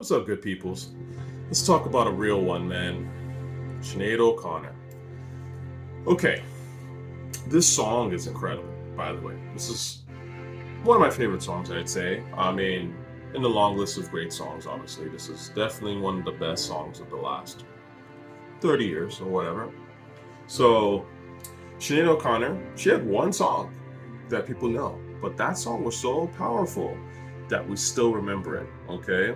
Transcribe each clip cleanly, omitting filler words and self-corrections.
What's up, good peoples? Let's talk about a real one, man. Sinead O'Connor. Okay, this song is incredible, by the way. This is one of my favorite songs, I'd say. I mean, in the long list of great songs, obviously, this is definitely one of the best songs of the last 30 years or whatever. So, Sinead O'Connor, she had one song that people know, but that song was so powerful that we still remember it, okay?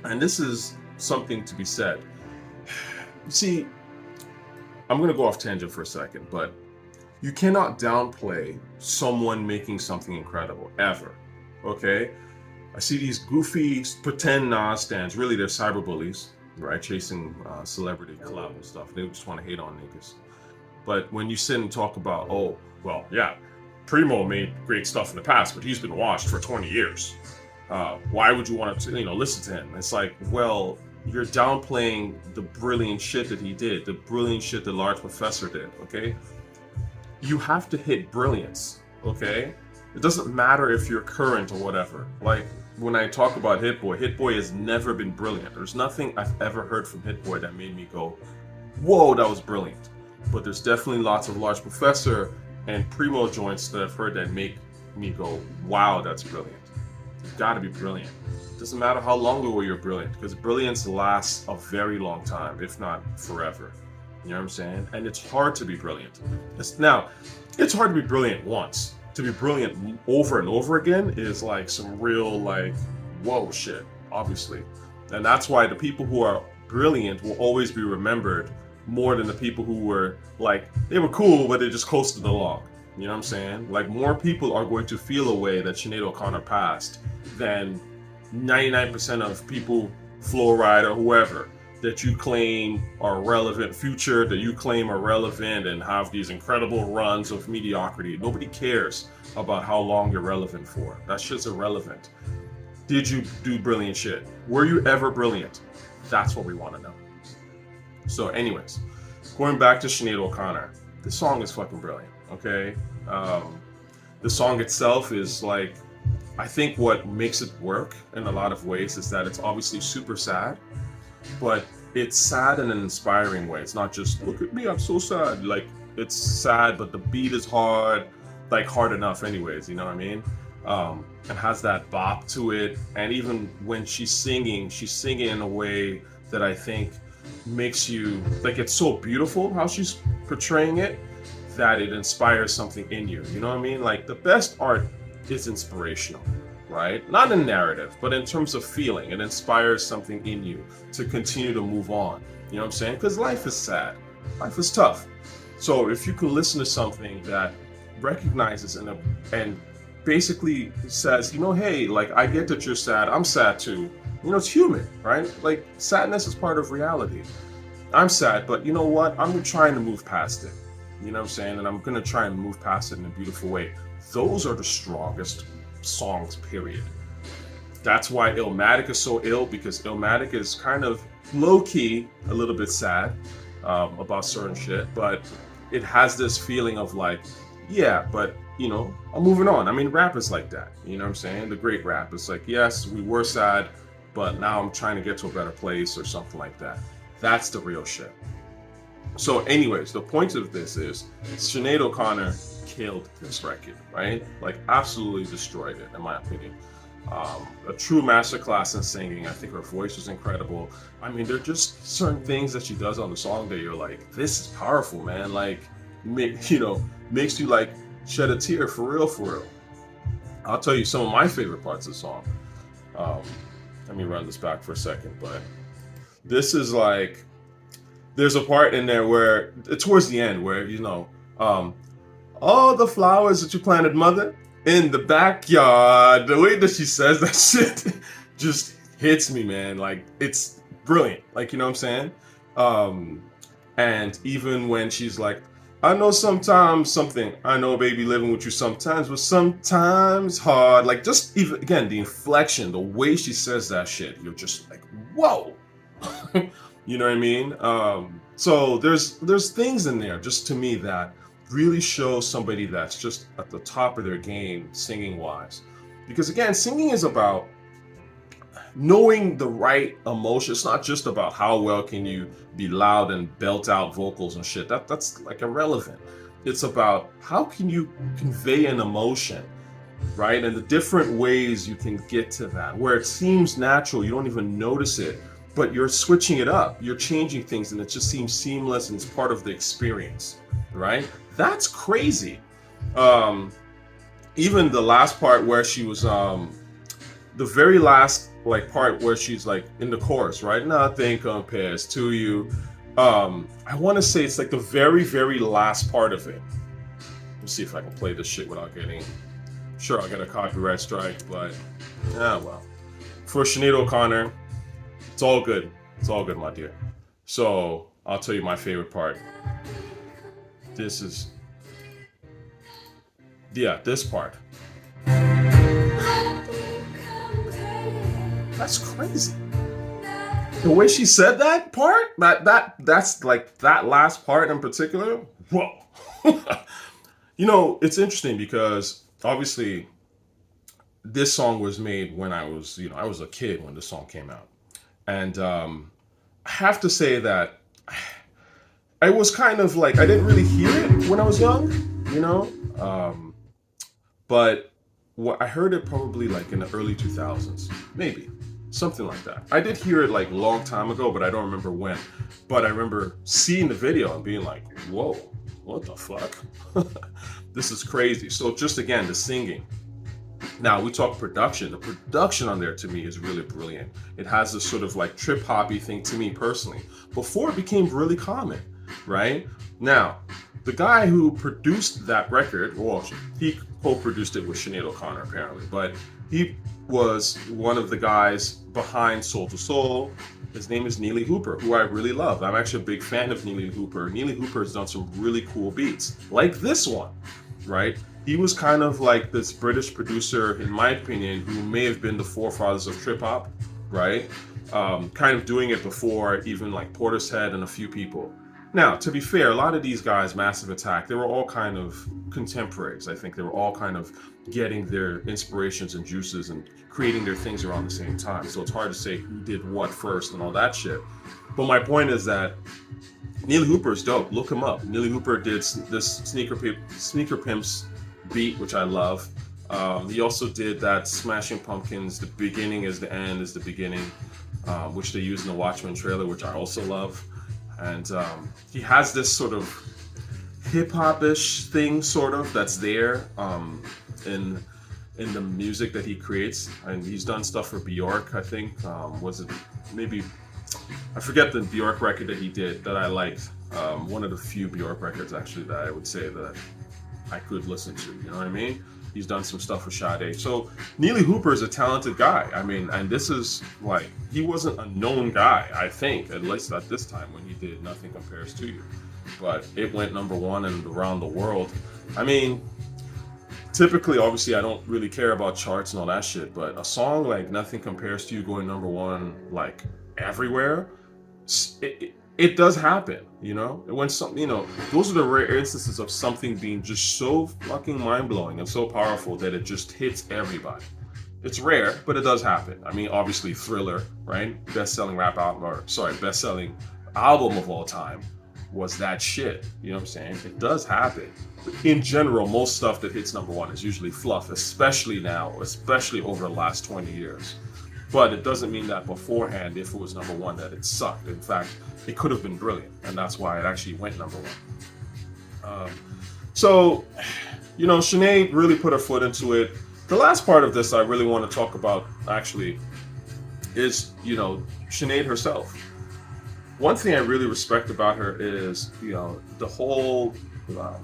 And this is something to be said. See, I'm going to go off tangent for a second, but you cannot downplay someone making something incredible, ever. Okay? I see these goofy pretend Nas stands. Really, they're cyberbullies, right? Chasing celebrity collab and stuff. They just want to hate on niggas. But when you sit and talk about, oh, well, yeah, Primo made great stuff in the past, but he's been washed for 20 years. Why would you want to, listen to him? It's like, well, you're downplaying the brilliant shit that he did, the brilliant shit the large professor did, okay? You have to hit brilliance, okay? It doesn't matter if you're current or whatever. Like, when I talk about Hit Boy has never been brilliant. There's nothing I've ever heard from Hit Boy that made me go, whoa, that was brilliant. But there's definitely lots of large professor and Primo joints that I've heard that make me go, wow, that's brilliant. You've got to be brilliant. It doesn't matter how long ago you're brilliant, because brilliance lasts a very long time, if not forever. You know what I'm saying? And it's hard to be brilliant. It's hard to be brilliant once. To be brilliant over and over again is like some real, like, whoa shit, obviously. And that's why the people who are brilliant will always be remembered more than the people who were, like, they were cool, but they just coasted along. You know what I'm saying? Like, more people are going to feel a way that Sinead O'Connor passed than 99% of people, Fluoride or whoever, that you claim are relevant future, that you claim are relevant and have these incredible runs of mediocrity. Nobody cares about how long you're relevant for. That shit's irrelevant. Did you do brilliant shit? Were you ever brilliant? That's what we want to know. So anyways, going back to Sinead O'Connor, the song is fucking brilliant, okay? The song itself is like, I think what makes it work in a lot of ways is that it's obviously super sad, but it's sad in an inspiring way. It's not just, look at me, I'm so sad. Like, it's sad, but the beat is hard, like hard enough anyways, you know what I mean? And has that bop to it. And even when she's singing in a way that I think makes you, like, it's so beautiful how she's portraying it that it inspires something in you. You know what I mean? Like, the best art is inspirational, right? Not in narrative, but in terms of feeling. It inspires something in you to continue to move on. You know what I'm saying? Because life is sad. Life is tough. So if you can listen to something that recognizes and basically says, hey, like, I get that you're sad. I'm sad too. It's human, right? Like, sadness is part of reality. I'm sad, but you know what? I'm trying to move past it. You know what I'm saying? And I'm going to try and move past it in a beautiful way. Those are the strongest songs, period. That's why Illmatic is so ill, because Illmatic is kind of low-key a little bit sad about certain shit, but it has this feeling of like, yeah, but I'm moving on. I mean, rap is like that. You know what I'm saying? The great rap is like, yes, we were sad, but now I'm trying to get to a better place or something like that. That's the real shit. So anyways, the point of this is Sinead O'Connor killed this record, right? Like, absolutely destroyed it, in my opinion. A true masterclass in singing. I think her voice was incredible. I mean, there are just certain things that she does on the song that you're like, this is powerful, man. Like, makes you like shed a tear for real, for real. I'll tell you some of my favorite parts of the song. Let me run this back for a second, but this is like, there's a part in there where, towards the end, where, all the flowers that you planted, mother, in the backyard. The way that she says that shit just hits me, man. Like, it's brilliant. Like, you know what I'm saying? And even when she's like, I know sometimes something, I know baby living with you sometimes, but sometimes hard. Like, just even, again, the inflection, the way she says that shit, you're just like, whoa. You know what I mean? So there's things in there, just to me, that really show somebody that's just at the top of their game, singing wise. Because again, singing is about knowing the right emotion. It's not just about how well can you be loud and belt out vocals and shit. That's like irrelevant. It's about how can you convey an emotion, right? And the different ways you can get to that, where it seems natural, you don't even notice it, but you're switching it up, you're changing things, and it just seems seamless and it's part of the experience, right? That's crazy. Even the last part where she was, the very last like part where she's like in the chorus, right? Nothing compares to you. I want to say it's like the very, very last part of it. Let's see if I can play this shit without getting. Sure, I'll get a copyright strike, but well. For Sinead O'Connor, it's all good. It's all good, my dear. So I'll tell you my favorite part. This is, this part. That's crazy. The way she said that part, that's like that last part in particular. Whoa. You know, it's interesting because obviously this song was made when I was a kid when the song came out. And I have to say that I was kind of like, I didn't really hear it when I was young, you know? But I heard it probably like in the early 2000s, maybe. Something like that. I did hear it like a long time ago, but I don't remember when. But I remember seeing the video and being like, whoa, what the fuck? This is crazy. So just again, the singing. Now we talk production. The production on there to me is really brilliant. It has this sort of like trip hoppy thing to me personally. Before it became really common, right? Now, the guy who produced that record, well, he co-produced it with Sinead O'Connor apparently, but he was one of the guys behind Soul to Soul. His name is Nellee Hooper, who I really love. I'm actually a big fan of Nellee Hooper. Nellee Hooper has done some really cool beats, like this one, right? He was kind of like this British producer, in my opinion, who may have been the forefathers of trip hop, right? Kind of doing it before even like Portishead and a few people. Now, to be fair, a lot of these guys, Massive Attack, they were all kind of contemporaries. I think they were all kind of getting their inspirations and juices and creating their things around the same time. So it's hard to say who did what first and all that shit. But my point is that Nellee Hooper is dope. Look him up. Nellee Hooper did this Sneaker Pimps beat, which I love. He also did that Smashing Pumpkins, The Beginning is the End is the Beginning, which they use in the Watchmen trailer, which I also love. And he has this sort of hip-hop-ish thing, sort of, that's there in the music that he creates. And he's done stuff for Bjork, I think. Was it maybe, I forget the Bjork record that he did that I liked. One of the few Bjork records, actually, that I would say that I could listen to, you know what I mean? He's done some stuff with Sade. So Nellee Hooper is a talented guy. I mean, and this is like, he wasn't a known guy, I think, at least at this time when he did Nothing Compares to You. But it went #1 and around the world. I mean, typically, obviously, I don't really care about charts and all that shit, but a song like Nothing Compares to You going #1 like everywhere, it does happen, you know? When something, you know, those are the rare instances of something being just so fucking mind-blowing and so powerful that it just hits everybody. It's rare, but it does happen. I mean, obviously, Thriller, right? Best-selling rap album, best-selling album of all time was that shit. You know what I'm saying? It does happen. In general, most stuff that hits #1 is usually fluff, especially now, especially over the last 20 years. But it doesn't mean that beforehand, if it was #1, that it sucked. In fact, it could have been brilliant, and that's why it actually went #1. So, you know, Sinead really put her foot into it. The last part of this I really want to talk about, actually, is, you know, Sinead herself. One thing I really respect about her is, you know, the whole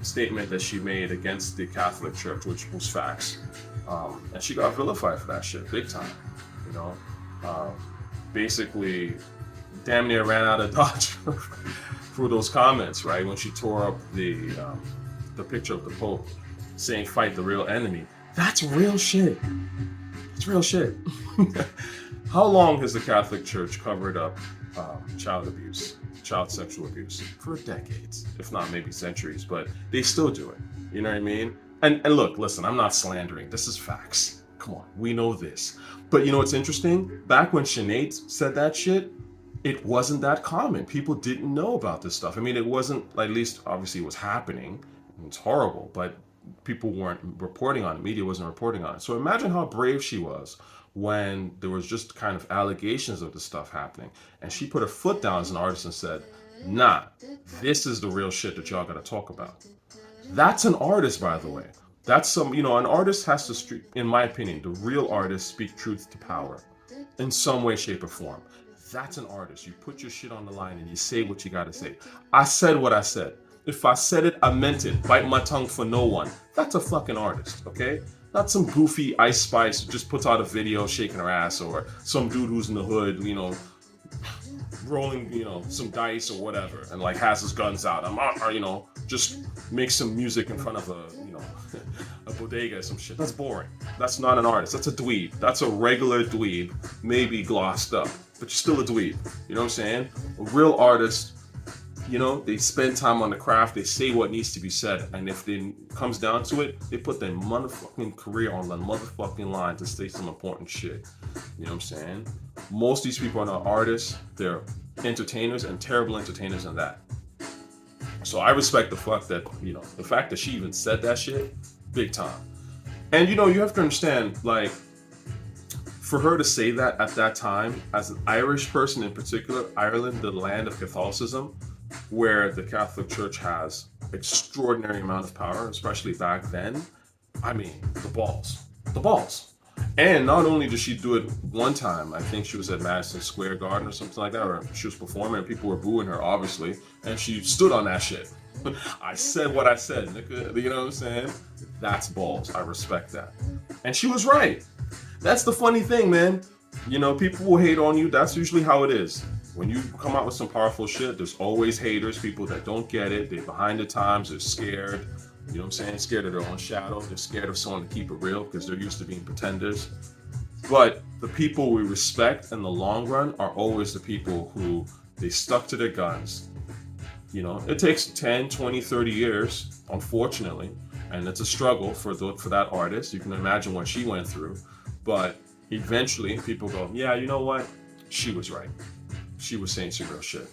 statement that she made against the Catholic Church, which was facts. And she got vilified for that shit, big time. You know, basically, damn near ran out of Dodge for those comments, right? When she tore up the picture of the Pope, saying "Fight the real enemy." That's real shit. It's real shit. How long has the Catholic Church covered up child abuse, child sexual abuse? For decades, if not maybe centuries, but they still do it. You know what I mean? And look, listen, I'm not slandering. This is facts. come on, we know this. But you know what's interesting? Back when Sinead said that shit, it wasn't that common. People didn't know about this stuff. I mean, it wasn't, at least obviously it was happening. It's horrible, but people weren't reporting on it. Media wasn't reporting on it. So imagine how brave she was when there was just kind of allegations of this stuff happening. And she put her foot down as an artist and said, nah, this is the real shit that y'all gotta talk about. That's an artist, by the way. That's some, an artist has to, in my opinion, the real artist speak truth to power in some way, shape, or form. That's an artist. You put your shit on the line and you say what you gotta say. I said what I said. If I said it, I meant it. Bite my tongue for no one. That's a fucking artist, okay? Not some goofy Ice Spice who just puts out a video shaking her ass, or some dude who's in the hood, rolling, some dice or whatever, and like has his guns out. Just make some music in front of a bodega or some shit. That's boring. That's not an artist. That's a dweeb. That's a regular dweeb, maybe glossed up, but you're still a dweeb. You know what I'm saying? A real artist, they spend time on the craft, they say what needs to be said, and if it comes down to it, they put their motherfucking career on the motherfucking line to say some important shit. You know what I'm saying? Most of these people are not artists, they're entertainers, and terrible entertainers in that. So I respect the fact that she even said that shit, big time. And you have to understand, like, for her to say that at that time, as an Irish person in particular, Ireland, the land of Catholicism, where the Catholic Church has extraordinary amount of power, especially back then. I mean, the balls. And not only did she do it one time, I think she was at Madison Square Garden or something like that, or she was performing and people were booing her, obviously, and she stood on that shit. I said what I said, nigga. You know what I'm saying? That's balls. I respect that. And she was right. That's the funny thing, man. People will hate on you. That's usually how it is. When you come out with some powerful shit, there's always haters, people that don't get it. They're behind the times. They're scared. You know what I'm saying? Scared of their own shadow. They're scared of someone to keep it real because they're used to being pretenders. But the people we respect in the long run are always the people who they stuck to their guns. It takes 10, 20, 30 years, unfortunately, and it's a struggle for that artist. You can imagine what she went through. But eventually, people go, yeah, you know what? She was right. She was saying some real shit.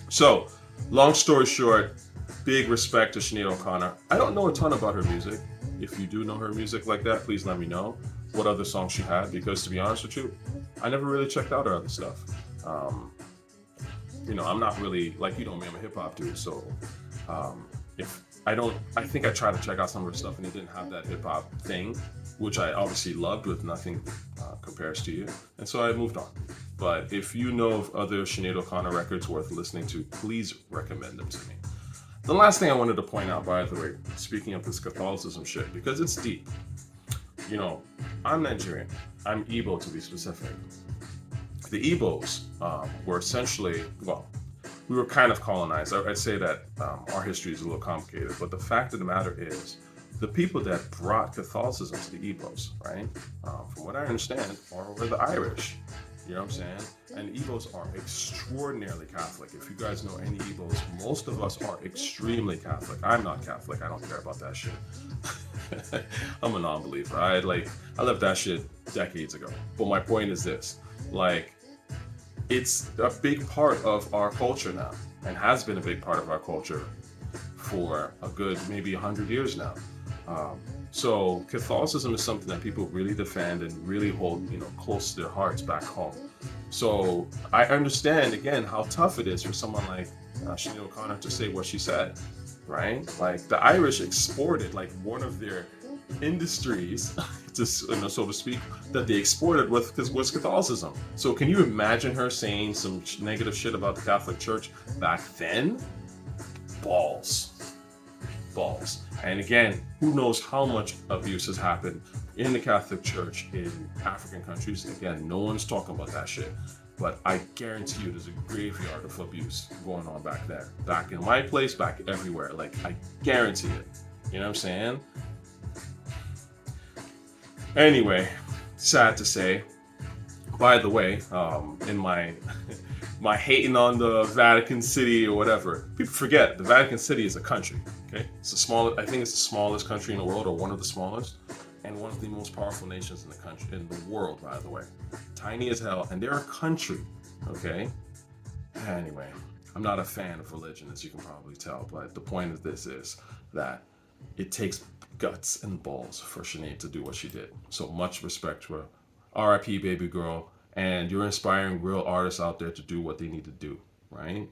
So, long story short, big respect to Sinead O'Connor. I don't know a ton about her music. If you do know her music like that, please let me know what other songs she had, because to be honest with you, I never really checked out her other stuff. I'm not really, like, I'm a hip hop dude, so I think I tried to check out some of her stuff and it didn't have that hip hop thing, which I obviously loved with Nothing Compares to You, and so I moved on. But if you know of other Sinead O'Connor records worth listening to, please recommend them to me. The last thing I wanted to point out, by the way, speaking of this Catholicism shit, because it's deep. I'm Nigerian. I'm Igbo, to be specific. The Igbos were essentially, we were kind of colonized. I'd say that our history is a little complicated, but the fact of the matter is, the people that brought Catholicism to the Igbos, right? From what I understand, were the Irish. You know what I'm saying? And Igbos are extraordinarily Catholic. If you guys know any Igbos, most of us are extremely Catholic. I'm not Catholic. I don't care about that shit. I'm a non-believer. I left that shit decades ago. But my point is this: it's a big part of our culture now, and has been a big part of our culture for a good maybe 100 years now. So Catholicism is something that people really defend and really hold, close to their hearts back home. So I understand, again, how tough it is for someone like Sinead O'Connor to say what she said, right? Like, the Irish exported, one of their industries, so to speak, that they exported was Catholicism. So can you imagine her saying some negative shit about the Catholic Church back then? Balls. And again, who knows how much abuse has happened in the Catholic Church in African countries. Again, no one's talking about that shit. But I guarantee you there's a graveyard of abuse going on back there. Back in my place, back everywhere. I guarantee it. You know what I'm saying? Anyway, sad to say. By the way, in my hating on the Vatican City or whatever, people forget the Vatican City is a country. Okay, I think it's the smallest country in the world, or one of the smallest. and one of the most powerful nations in the country, in the world, by the way. Tiny as hell, and they're a country, okay? Anyway, I'm not a fan of religion, as you can probably tell, but the point of this is that it takes guts and balls for Sinead to do what she did. So much respect to her. R.I.P. baby girl, and you're inspiring real artists out there to do what they need to do, right?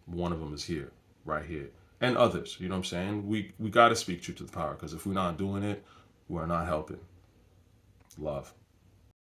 One of them is here, right here, and others. You know what I'm saying? We got to speak truth to the power, because if we're not doing it, we're not helping. Love.